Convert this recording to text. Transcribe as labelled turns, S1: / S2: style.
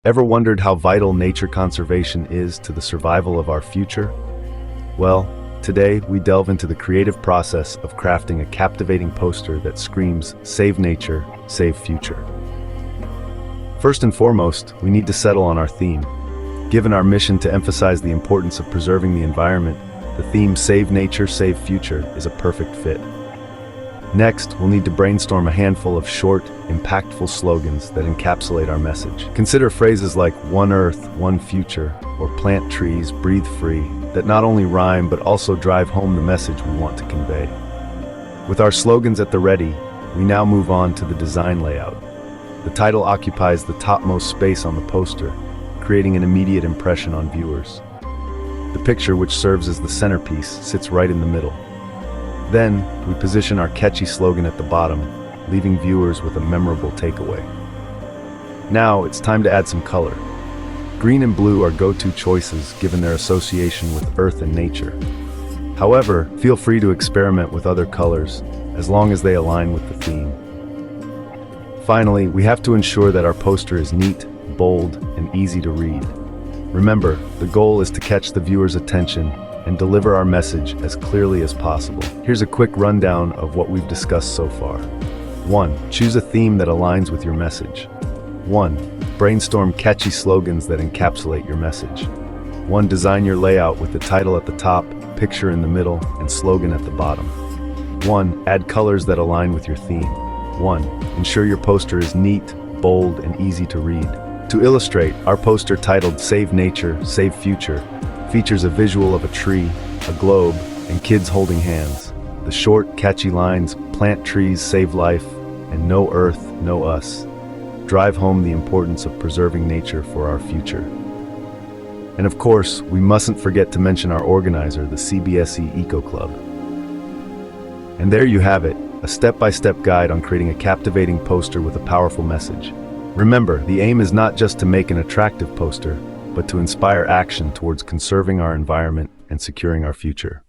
S1: Ever wondered how vital nature conservation is to the survival of our future? Well, today we delve into the creative process of crafting a captivating poster that screams, "Save nature, save future." First and foremost, we need to settle on our theme. Given our mission to emphasize the importance of preserving the environment, the theme "Save nature, save future" is a perfect fit. Next, we'll need to brainstorm a handful of short, impactful slogans that encapsulate our message. Consider phrases like "One Earth, One Future" or "Plant trees, breathe free" that not only rhyme but also drive home the message we want to convey. With our slogans at the ready, we now move on to the design layout. The title occupies the topmost space on the poster, creating an immediate impression on viewers. The picture, which serves as the centerpiece, sits right in the middle. Then, we position our catchy slogan at the bottom, leaving viewers with a memorable takeaway. Now, it's time to add some color. Green and blue are go-to choices given their association with earth and nature. However, feel free to experiment with other colors, as long as they align with the theme. Finally, we have to ensure that our poster is neat, bold, and easy to read. Remember, the goal is to catch the viewer's attention and deliver our message as clearly as possible. Here's a quick rundown of what we've discussed so far. 1. Choose a theme that aligns with your message. 1. Brainstorm catchy slogans that encapsulate your message. 1. Design your layout with the title at the top, picture in the middle, and slogan at the bottom. 1. Add colors that align with your theme. 1. Ensure your poster is neat, bold, and easy to read. To illustrate, our poster titled "Save Nature, Save Future" features a visual of a tree, a globe, and kids holding hands. The short, catchy lines, "Plant trees, save life," and "No Earth, no us," drive home the importance of preserving nature for our future. And of course, we mustn't forget to mention our organizer, the CBSE Eco Club. And there you have it, a step-by-step guide on creating a captivating poster with a powerful message. Remember, the aim is not just to make an attractive poster, but to inspire action towards conserving our environment and securing our future.